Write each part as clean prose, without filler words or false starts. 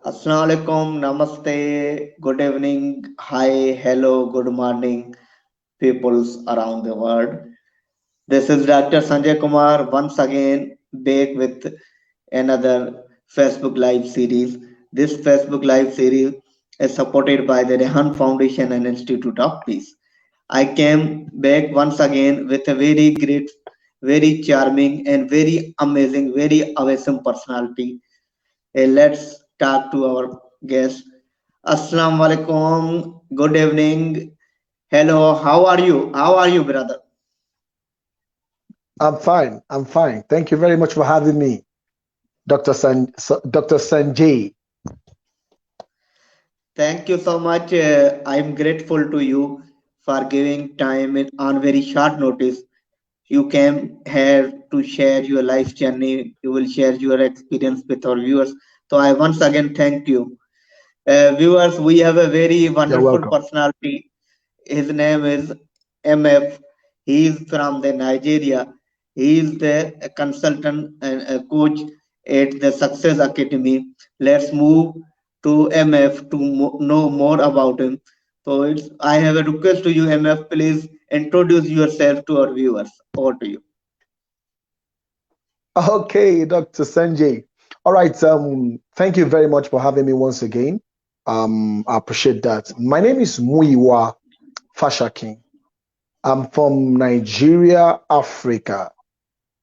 Assalamu alaikum, namaste, good evening, hi, hello, good morning, peoples around the world. This is Dr. Sanjay Kumar once again back with another Facebook Live series. This Facebook Live series is supported by the Rehan Foundation and Institute of Peace. I came back once again with a very great, very charming, and very amazing, very awesome personality. Let's talk to our guest. Assalamu alaikum. Good evening. Hello. How are you? How are you, brother? I'm fine. I'm fine. Thank you very much for having me, Dr. Sanjay. Thank you so much. I'm grateful to you for giving time on very short notice. You came here to share your life journey. You will share your experience with our viewers. So I once again thank you. Viewers, we have a very You're wonderful welcome. personality. His name is MF. He is from the Nigeria. He is the consultant and a coach at the Success Academy. Let's move to MF to know more about him. So I have a request to you, MF. Please introduce yourself to our viewers. Over to you. Okay, Dr. Sanjay. All right. Thank you very much for having me once again. I appreciate that. My name is Muyiwa Fasakin. I'm from Nigeria, Africa.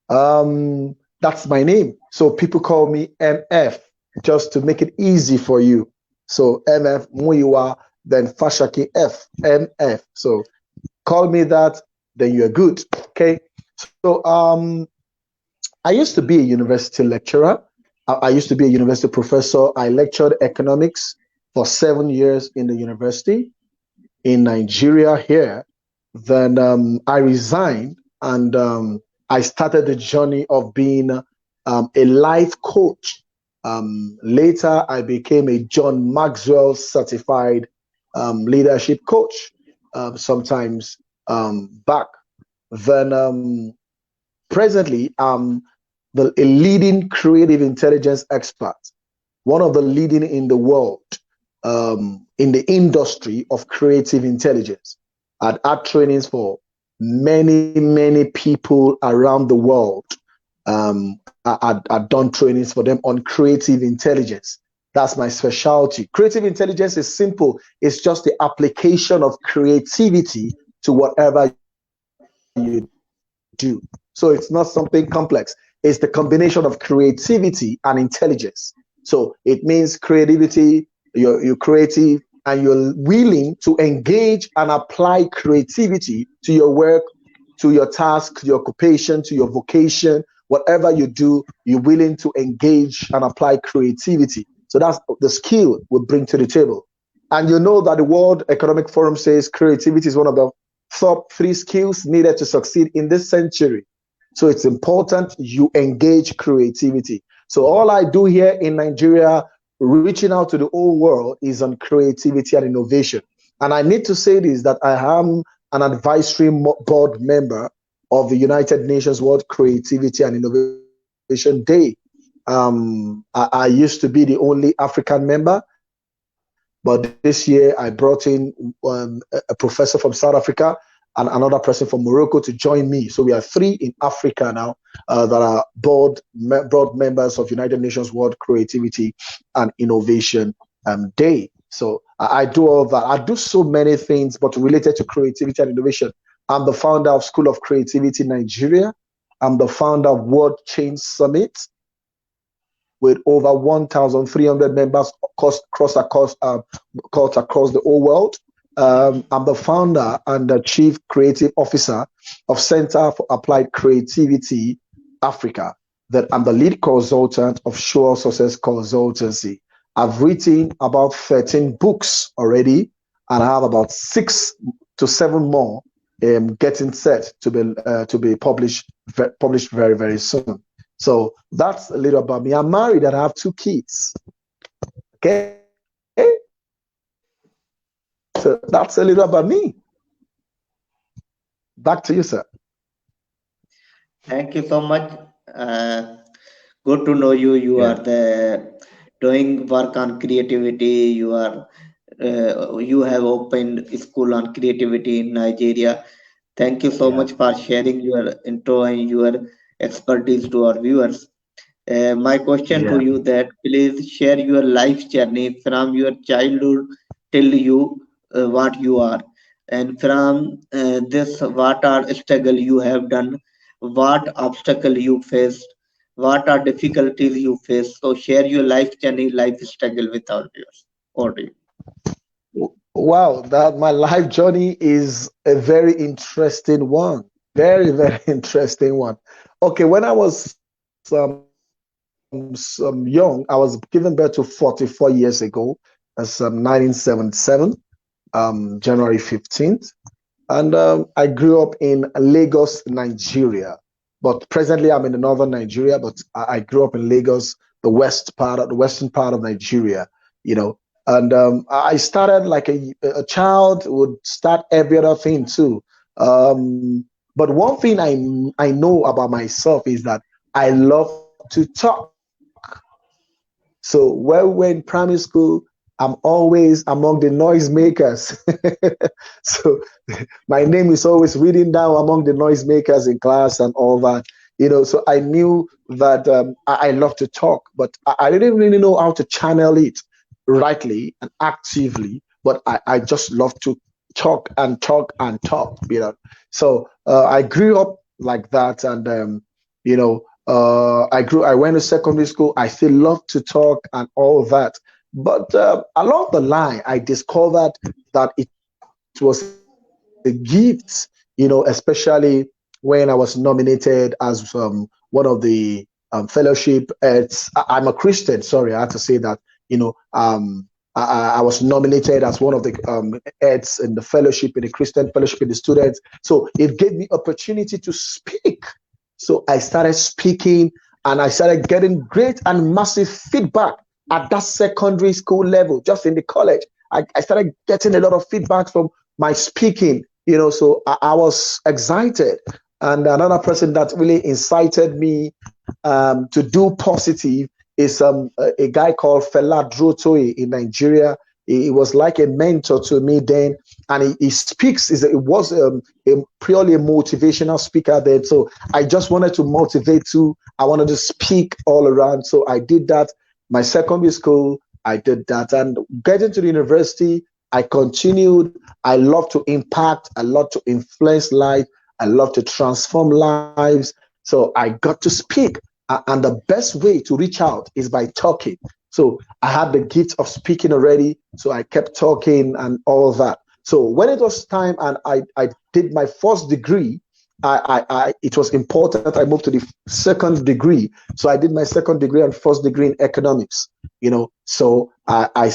That's my name. So people call me MF just to make it easy for you. So MF Muyiwa, then Fashaki F, MF. So call me that, then you're good. Okay. So I used to be a university lecturer. I used to be a university professor. I lectured economics for 7 years in the university in Nigeria here. Then I resigned and I started the journey of being a life coach. Later, I became a John Maxwell certified leadership coach sometimes back. Then presently, I'm a leading creative intelligence expert, one of the leading in the world in the industry of creative intelligence. I'd had trainings for many people around the world. I'd done trainings for them on creative intelligence. That's my specialty. Creative intelligence is simple. It's just the application of creativity to whatever you do. So it's not something complex. It's the combination of creativity and intelligence. So it means creativity, you're creative and you're willing to engage and apply creativity to your work, to your task, to your occupation, to your vocation, whatever you do, you're willing to engage and apply creativity. So that's the skill we bring to the table. And you know that the World Economic Forum says creativity is one of the top three skills needed to succeed in this century. So it's important you engage creativity. So all I do here in Nigeria, reaching out to the whole world, is on creativity and innovation. And I need to say this that I am an advisory board member of the United Nations World Creativity and Innovation Day. I used to be the only African member, but this year I brought in a professor from South Africa and another person from Morocco to join me. So we are three in Africa now that are board members of United Nations World Creativity and Innovation Day. So I do all that. I do so many things, but related to creativity and innovation. I'm the founder of School of Creativity Nigeria. I'm the founder of World Change Summit with over 1,300 members across the whole world. I'm the founder and the chief creative officer of Center for Applied Creativity Africa. That I'm the lead consultant of Sure Success Consultancy. I've written about 13 books already, and I have about 6 to 7 more getting set to be published very soon. So that's a little about me. I'm married and I have 2 kids. Okay, so that's a little about me. Back to you, sir. Thank you so much. Uh, Good to know you. You Yeah. are the doing work on creativity. You have opened school on creativity in Nigeria. Thank you so Yeah. much for sharing your intro and your expertise to our viewers. My question to Yeah. you that please share your life journey from your childhood till you what you are, and from this what are struggle you have done, what obstacle you faced, what are difficulties you face. So share your life journey, life struggle with our viewers. Over to you. Wow, that my life journey is a very interesting one. Very, very interesting one. Okay, when I was some young, I was given birth to 44 years ago. That's 1977, January 15th. And I grew up in Lagos, Nigeria. But presently I'm in the northern Nigeria, but I grew up in Lagos, the western part of Nigeria, you know. And I started like a child would start every other thing too. But one thing I know about myself is that I love to talk. So when we're in primary school, I'm always among the noisemakers. So my name is always reading down among the noisemakers in class and all that. So I knew that I love to talk, but I didn't really know how to channel it rightly and actively. But I just love to talk and talk and talk. So I grew up like that, and I went to secondary school. I still love to talk and all that. But along the line, I discovered that it was a gift, especially when I was nominated as one of the fellowship. I'm a Christian. Sorry, I had to say that. I was nominated as one of the heads in the fellowship, in the Christian fellowship, in the students. So it gave me opportunity to speak. So I started speaking, and I started getting great and massive feedback at that secondary school level, just in the college. I started getting a lot of feedback from my speaking. So I was excited. And another person that really incited me to do positive is a guy called Fela Drotoye in Nigeria. He was like a mentor to me then, and he speaks. It was purely a motivational speaker then. So I just wanted to motivate too. I wanted to speak all around. So I did that. My secondary school, I did that, and getting to the university, I continued. I love to impact. I love to influence life. I love to transform lives. So I got to speak. And the best way to reach out is by talking. So I had the gift of speaking already. So I kept talking and all that. So when it was time and I did my first degree, it was important. I moved to the second degree. So I did my second degree and first degree in economics. So I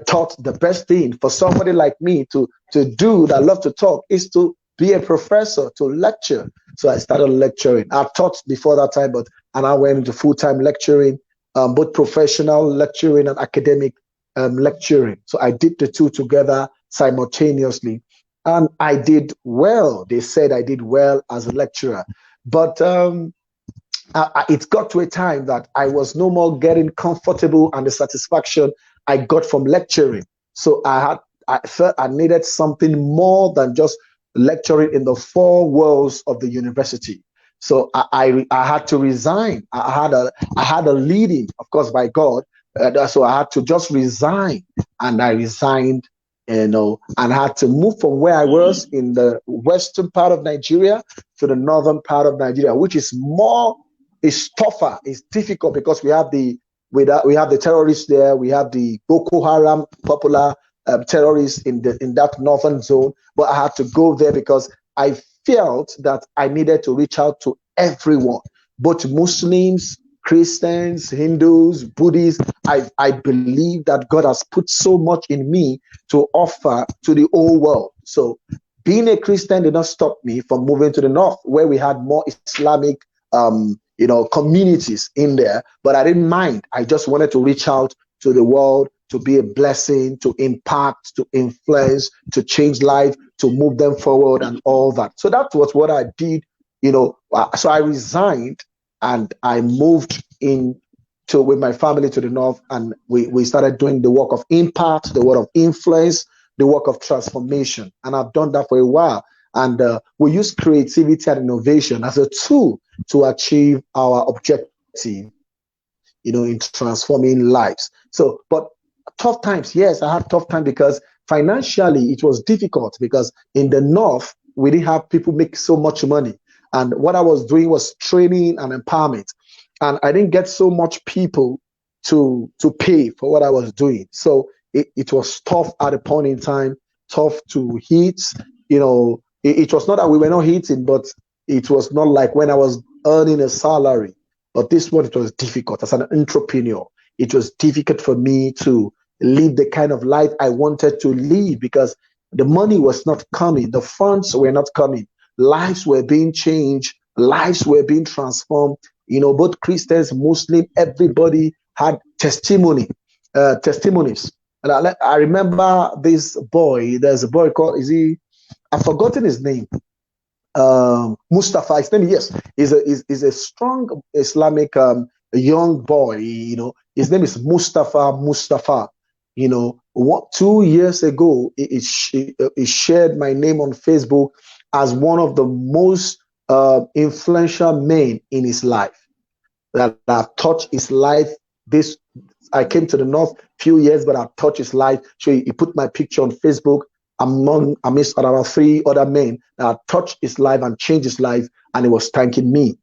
thought the best thing for somebody like me to do that love to talk is to be a professor, to lecture. So I started lecturing. I taught before that time, but and I went into full-time lecturing, both professional lecturing and academic lecturing. So I did the two together simultaneously, and I did well. They said I did well as a lecturer, but it got to a time that I was no more getting comfortable and the satisfaction I got from lecturing. So I felt I needed something more than just lecturing in the four walls of the university. So I had to resign. I had a leading, of course, by God. So I had to just resign, and I resigned, and had to move from where I was in the western part of Nigeria to the northern part of Nigeria, which is tougher, it's difficult because we have the terrorists there, we have the Boko Haram popular terrorists in that northern zone. But I had to go there because I felt that I needed to reach out to everyone, both Muslims, Christians, Hindus, Buddhists. I believe that God has put so much in me to offer to the whole world. So being a Christian did not stop me from moving to the north, where we had more Islamic communities in there. But I didn't mind. I just wanted to reach out to the world, to be a blessing, to impact, to influence, to change life, to move them forward and all that. So that was what I did. So I resigned and I moved into to with my family to the north, and we started doing the work of impact, the work of influence, the work of transformation. And I've done that for a while. And we use creativity and innovation as a tool to achieve our objective, in transforming lives. So, but tough times, yes, I had tough time because financially it was difficult because in the north we didn't have people make so much money, and what I was doing was training and empowerment, and I didn't get so much people to pay for what I was doing. So it was tough at a point in time, tough to hit. It was not that we were not hitting, but it was not like when I was earning a salary. But this one, it was difficult as an entrepreneur. It was difficult for me to live the kind of life I wanted to live because the money was not coming, the funds were not coming, lives were being changed, lives were being transformed. Both Christians, Muslim, everybody had testimonies. And I remember this boy. There's a boy called, I've forgotten his name. Mustafa. His name, yes, is a strong Islamic young boy. His name is Mustafa. Mustafa. 2 years ago, he shared my name on Facebook as one of the most influential men in his life that have touched his life. I came to the north few years, but I've touched his life. So he put my picture on Facebook amidst about 3 other men that touched his life and changed his life, and he was thanking me.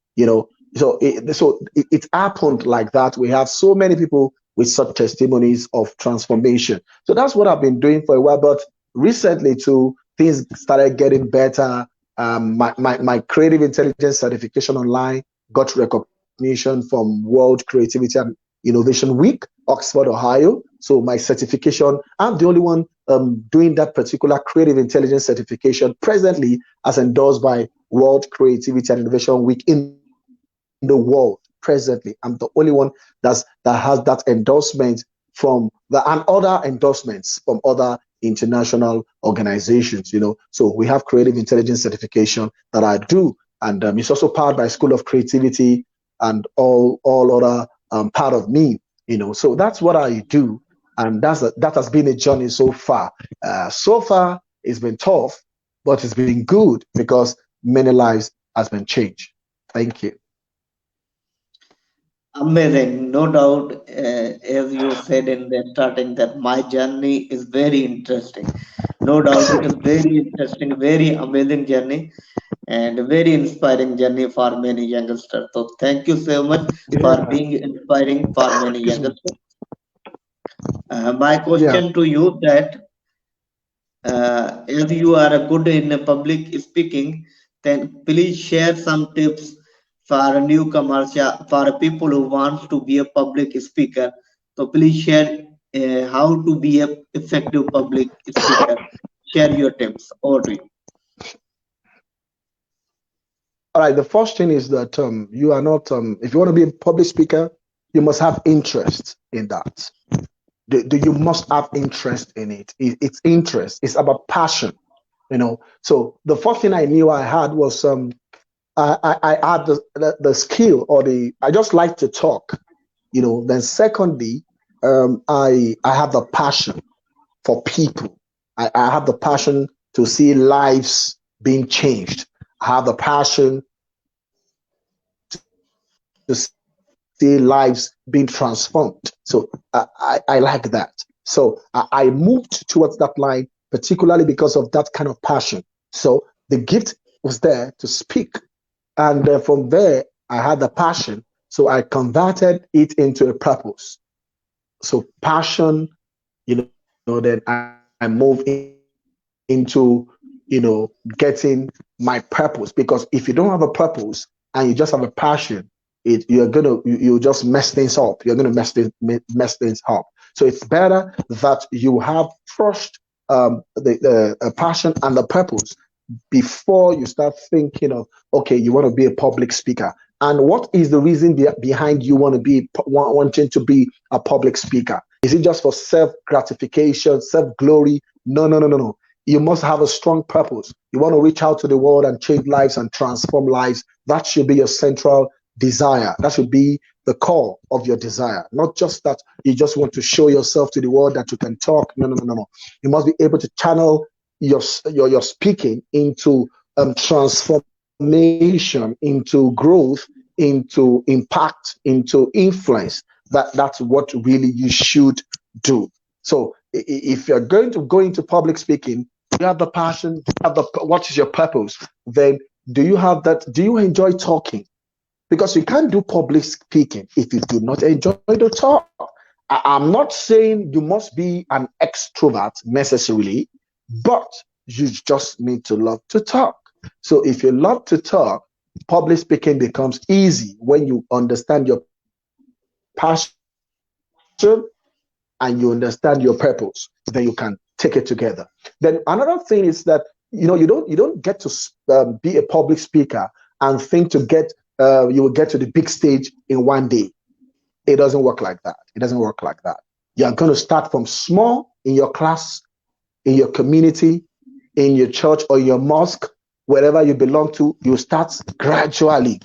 So it happened like that. We have so many people with such testimonies of transformation. So that's what I've been doing for a while. But recently, too, things started getting better. My creative intelligence certification online got recognition from World Creativity and Innovation Week, Oxford, Ohio. So my certification, I'm the only one doing that particular creative intelligence certification presently as endorsed by World Creativity and Innovation Week in the world. Presently, I'm the only one that has that endorsement and other endorsements from other international organizations. So we have creative intelligence certification that I do, and it's also powered by School of Creativity and all other part of me. So that's what I do, and that has been a journey so far. So far, it's been tough, but it's been good because many lives has been changed. Thank you. Amazing, no doubt. As you said in the starting, that my journey is very interesting. No doubt, it is very interesting, very amazing journey, and very inspiring journey for many youngsters. So, thank you so much for Yeah. being inspiring for many Excuse me. youngsters. My Yeah. question to you that as you are a good in public speaking, then please share some tips for newcomers, yeah, for people who want to be a public speaker. So please share how to be a effective public speaker. Share your tips. Over to you. All right. The first thing is that you are not if you want to be a public speaker, you must have interest in that. You must have interest in it. It's interest. It's about passion. So the first thing I knew I had was I had the skill or I just like to talk. Then secondly, I have the passion for people. I have the passion to see lives being changed. I have the passion to see lives being transformed. So I like that. So I moved towards that line, particularly because of that kind of passion. So the gift was there to speak. And from there, I had the passion. So I converted it into a purpose. So passion, then I move into, getting my purpose. Because if you don't have a purpose and you just have a passion, you'll just mess things up. You're gonna mess things up. So it's better that you have first the passion and the purpose before you start thinking of, okay, you want to be a public speaker. And what is the reason behind you wanting to be a public speaker? Is it just for self gratification, self glory? No, no, no, no, no. You must have a strong purpose. You want to reach out to the world and change lives and transform lives. That should be your central desire. That should be the core of your desire. Not just that you just want to show yourself to the world that you can talk. No, no, no, no, no. You must be able to channel your speaking into transformation, into growth, into impact, into influence. That's what really you should do. So if you're going to go into public speaking, you have the passion, what is your purpose? Then do you have that? Do you enjoy talking? Because you can't do public speaking if you do not enjoy the talk. I'm not saying you must be an extrovert necessarily, but you just need to love to talk. So if you love to talk, public speaking becomes easy when you understand your passion and you understand your purpose. Then you can take it together. Then another thing is that you don't get to be a public speaker and think to get you will get to the big stage in one day. It doesn't work like that. It doesn't work like that. You're going to start from small in your class, in your community, in your church or your mosque, wherever you belong to. You start gradually.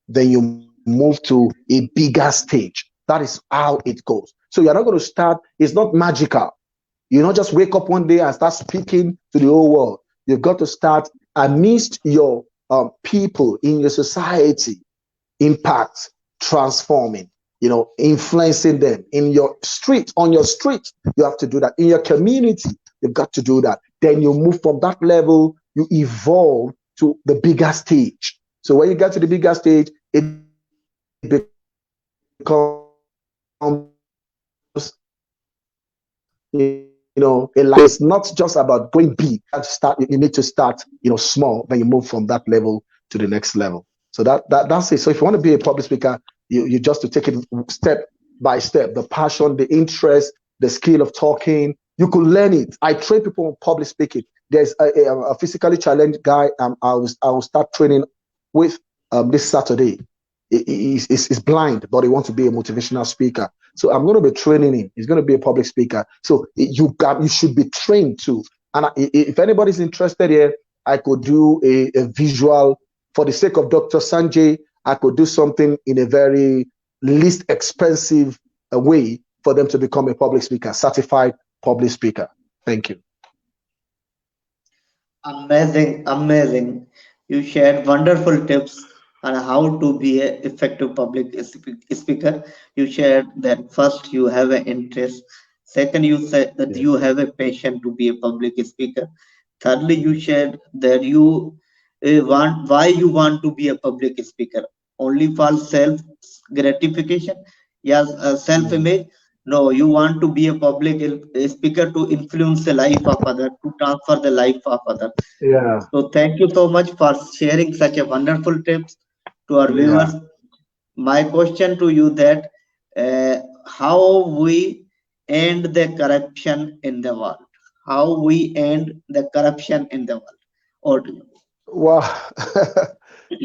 Then you move to a bigger stage. That is how it goes. So you're not going to start, it's not magical. You don't just wake up one day and start speaking to the whole world. You've got to start amidst your people in your society, impact, transforming, influencing them in your street, on your street. You have to do that in your community. You've got to do that. Then you move from that level, you evolve to the bigger stage. So when you get to the bigger stage, it becomes, it's not just about going big. You need to start, small. Then you move from that level to the next level. So that's it. So if you want to be a public speaker, you just to take it step by step. The passion, the interest, the skill of talking. You could learn it. I train people on public speaking. There's a physically challenged guy. I will start training with this Saturday. He's blind, but he wants to be a motivational speaker. So I'm going to be training him. He's going to be a public speaker. So you should be trained too. And if anybody's interested here, I could do a visual for the sake of Dr. Sanjay. I could do something in a very least expensive way for them to become a public speaker, certified public speaker. Thank you. Amazing. You shared wonderful tips on how to be an effective public speaker. You shared that first you have an interest. Second, you said that you have a passion to be a public speaker. Thirdly, you shared that you want why you want to be a public speaker. Only for self gratification? Yes, self image. No, you want to be a public speaker to influence the life of others, to transfer the life of others. Yeah. So thank you so much for sharing such a wonderful tips to our viewers. My question to you that how we end the corruption in the world? How we end the corruption in the world? Or do you? Wow.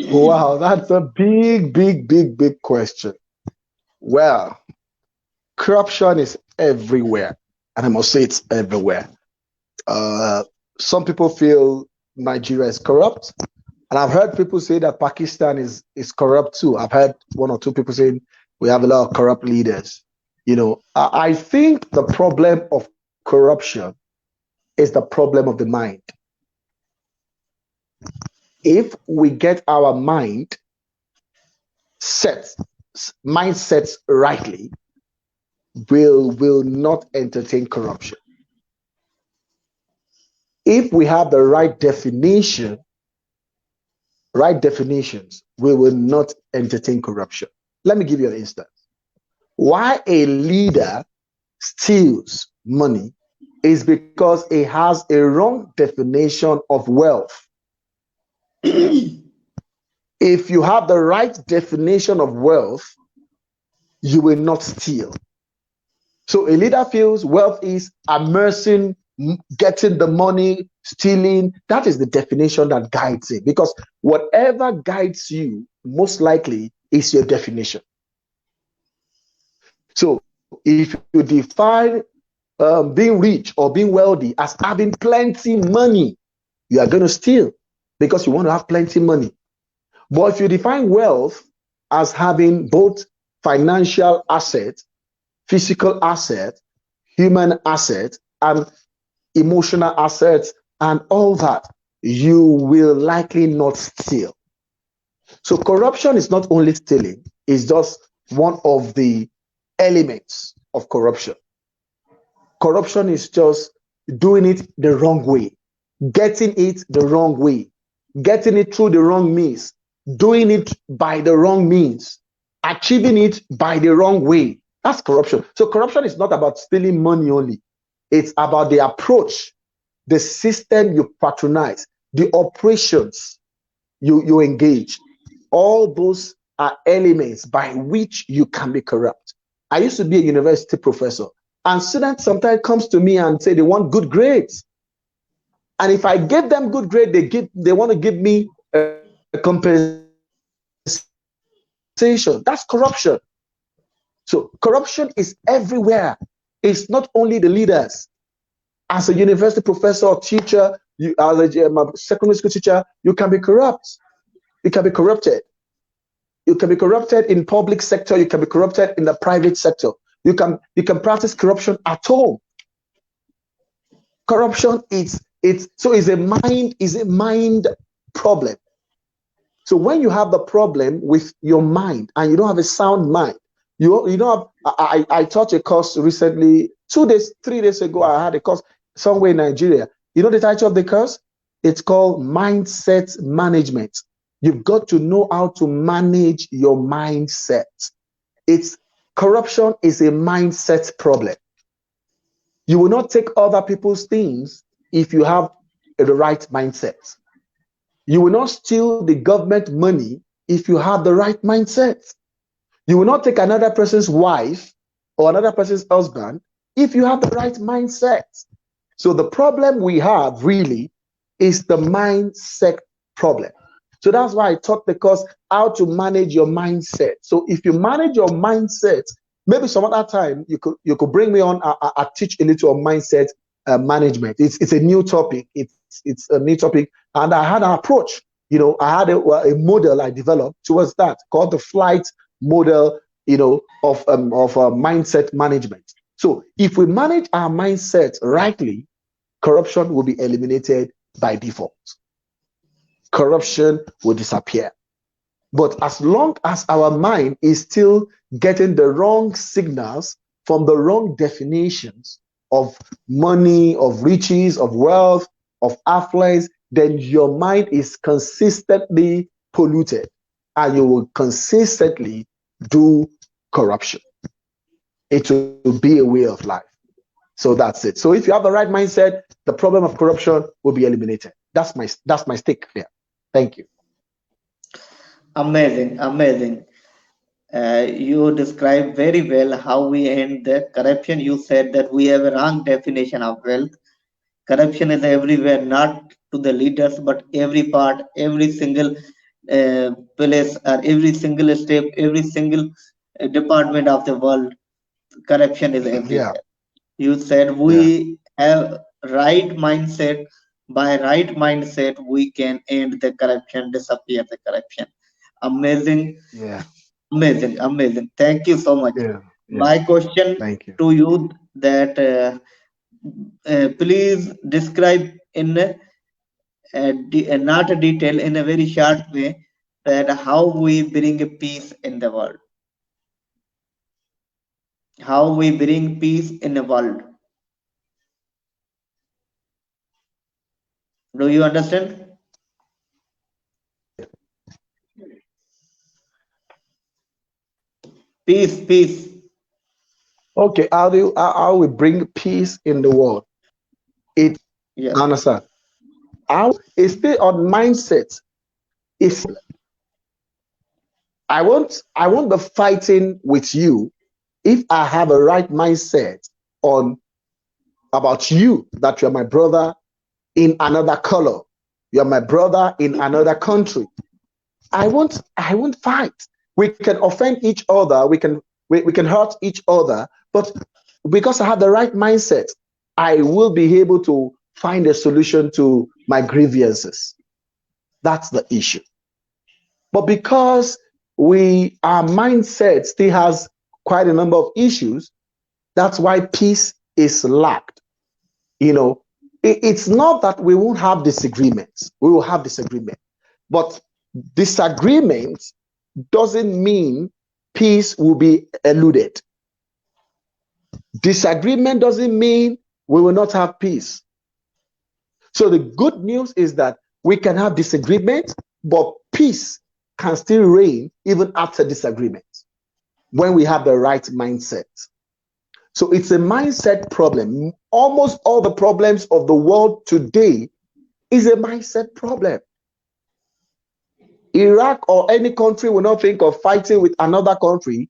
Wow, that's a big question. Well, corruption is everywhere, and I must say it's everywhere. Some people feel Nigeria is corrupt, and I've heard people say that Pakistan is corrupt too. I've heard one or two people saying we have a lot of corrupt leaders. I think the problem of corruption is the problem of the mind. If we get our mindsets rightly, will not entertain corruption. If we have the right definitions, we will not entertain corruption. Let me give you an instance. Why a leader steals money is because he has a wrong definition of wealth. If you have the right definition of wealth, you will not steal. So a leader feels wealth is amassing, getting the money, stealing. That is the definition that guides it. Because whatever guides you, most likely, is your definition. So if you define being rich or being wealthy as having plenty money, you are going to steal because you want to have plenty money. But if you define wealth as having both financial assets, physical assets, human assets, and emotional assets, and all that, you will likely not steal. So corruption is not only stealing, it's just one of the elements of corruption. Corruption is just doing it the wrong way, getting it the wrong way, getting it through the wrong means, doing it by the wrong means, achieving it by the wrong way. That's corruption. So corruption is not about stealing money only. It's about the approach, the system you patronize, the operations you engage. All those are elements by which you can be corrupt. I used to be a university professor, and students sometimes comes to me and say they want good grades. And if I give them good grade, they want to give me a compensation. That's corruption. So corruption is everywhere. It's not only the leaders. As a university professor or teacher, you as a secondary school teacher, you can be corrupt. You can be corrupted. You can be corrupted in public sector. You can be corrupted in the private sector. You can practice corruption at home. Corruption is a mind problem. So when you have the problem with your mind and you don't have a sound mind, you don't have. I taught a course recently, 3 days ago. I had a course somewhere in Nigeria. You know the title of the course? It's called Mindset Management. You've got to know how to manage your mindset. Corruption is a mindset problem. You will not take other people's things if you have the right mindset. You will not steal the government money if you have the right mindset. You will not take another person's wife or another person's husband if you have the right mindset. So the problem we have really is the mindset problem. So that's why I taught the course how to manage your mindset. So if you manage your mindset, maybe some other time you could bring me on. I teach a little on mindset management. It's a new topic. It's a new topic, and I had an approach. I had a model I developed towards that called the flight model. Of mindset management. So if we manage our mindset rightly, corruption will be eliminated by default. Corruption will disappear. But as long as our mind is still getting the wrong signals from the wrong definitions of money, of riches, of wealth, of affluence, then your mind is consistently polluted and you will consistently do corruption. It will be a way of life. So that's it. So if you have the right mindset, the problem of corruption will be eliminated. That's my stake there. Thank you. Amazing. You described very well how we end the corruption. You said that we have a wrong definition of wealth. Corruption is everywhere, not to the leaders, but every part, every single place, or every single step, every single department of the world. Corruption is everywhere. Yeah. You said we have right mindset. By right mindset, we can end the corruption, disappear the corruption. Amazing, Yeah. amazing. Thank you so much. Yeah. Yeah. My question Thank you. to you that please describe in not a detail, in a very short way, that how we bring peace in the world. How we bring peace in the world. Do you understand? Peace. Okay. How we bring peace in the world? It Yes. understand. How it's still on mindset. If I won't be fighting with you if I have a right mindset on about you, that you're my brother in another color, you're my brother in another country. I won't fight. We can offend each other, we can hurt each other, but because I have the right mindset, I will be able to find a solution to my grievances. That's the issue. But because our mindset still has quite a number of issues. That's why peace is lacked. You know, it's not that we won't have disagreements. We will have disagreement, but disagreement doesn't mean peace will be eluded. Disagreement doesn't mean we will not have peace. So the good news is that we can have disagreement, but peace can still reign even after disagreement when we have the right mindset. So it's a mindset problem. Almost all the problems of the world today is a mindset problem. Iraq or any country will not think of fighting with another country.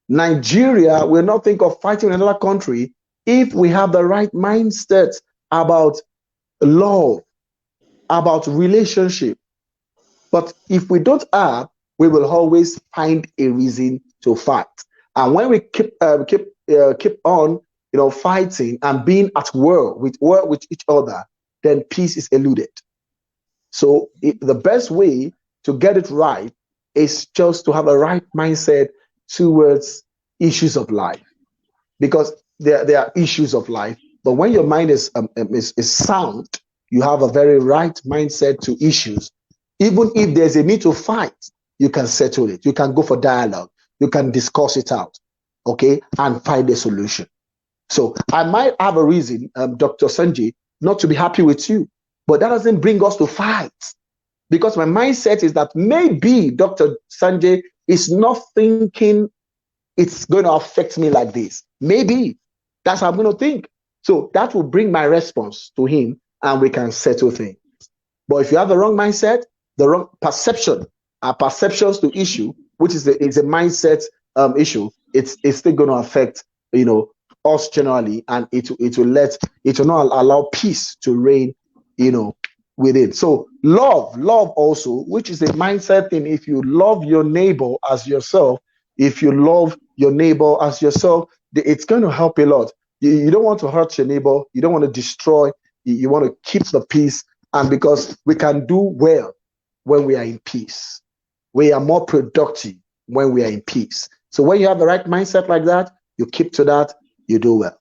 Nigeria will not think of fighting with another country if we have the right mindset about love, about relationship. But if we don't have, we will always find a reason to fight. And when we keep on, fighting and being at war with each other, then peace is eluded. So the best way to get it right is just to have a right mindset towards issues of life, because there are issues of life. But when your mind is sound, you have a very right mindset to issues. Even if there's a need to fight, you can settle it. You can go for dialogue. You can discuss it out, okay, and find a solution. So I might have a reason, Dr. Sanjay, not to be happy with you, but that doesn't bring us to fight, because my mindset is that maybe Dr. Sanjay is not thinking it's going to affect me like this. Maybe that's how I'm going to think. So that will bring my response to him, and we can settle things. But if you have the wrong mindset, the wrong perception, our perceptions to issue, which is a mindset issue, it's still going to affect us generally, and it will not allow peace to reign within. So love also, which is a mindset thing. If you love your neighbor as yourself, if you love your neighbor as yourself, it's going to help a lot. You don't want to hurt your neighbor. You don't want to destroy. You want to keep the peace. And because we can do well when we are in peace, we are more productive when we are in peace. So when you have the right mindset like that, you keep to that, you do well.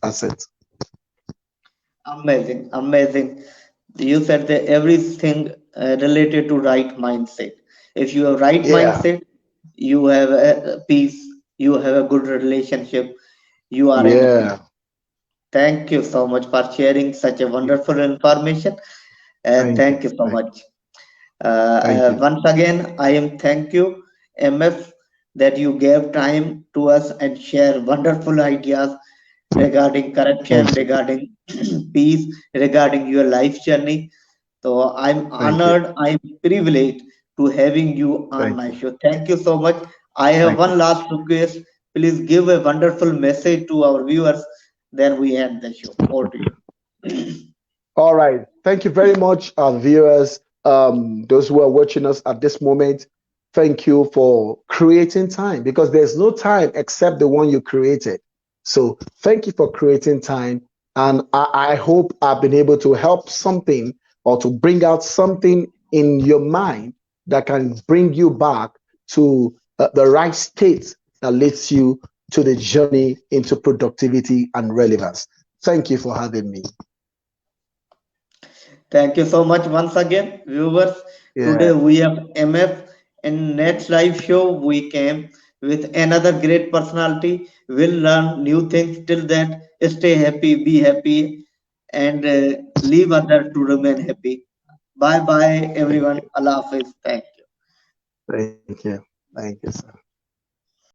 That's it. Amazing, amazing. You said that everything related to right mindset. If you have right Yeah. mindset, you have a peace, you have a good relationship, you are in peace. Yeah. Thank you so much for sharing such a Yeah. wonderful information. Thank you. Thank you so Thank much. Thank you. Once again, I am thank you, MF, that you gave time to us and share wonderful ideas regarding corruption, Thank you. regarding peace, regarding your life journey. So I'm Thank you. honored, I'm privileged to having you on Thank my you. show. Thank you so much. I have Thank you. one last request. Please give a wonderful message to our viewers. Then we end the show. Over to you. All right. Thank you very much, our viewers, those who are watching us at this moment. Thank you for creating time, because there's no time except the one you created. So thank you for creating time. And I hope I've been able to help something, or to bring out something in your mind that can bring you back to the right state that leads you to the journey into productivity and relevance. Thank you for having me. Thank you so much once again, viewers. Today Yeah. we have MF. In next live show, we came with another great personality. We'll learn new things. Till then, stay happy, be happy, and leave others to remain happy. Bye bye, Thank everyone. you. Allah Hafiz. Thank you. Thank you. Thank you, sir.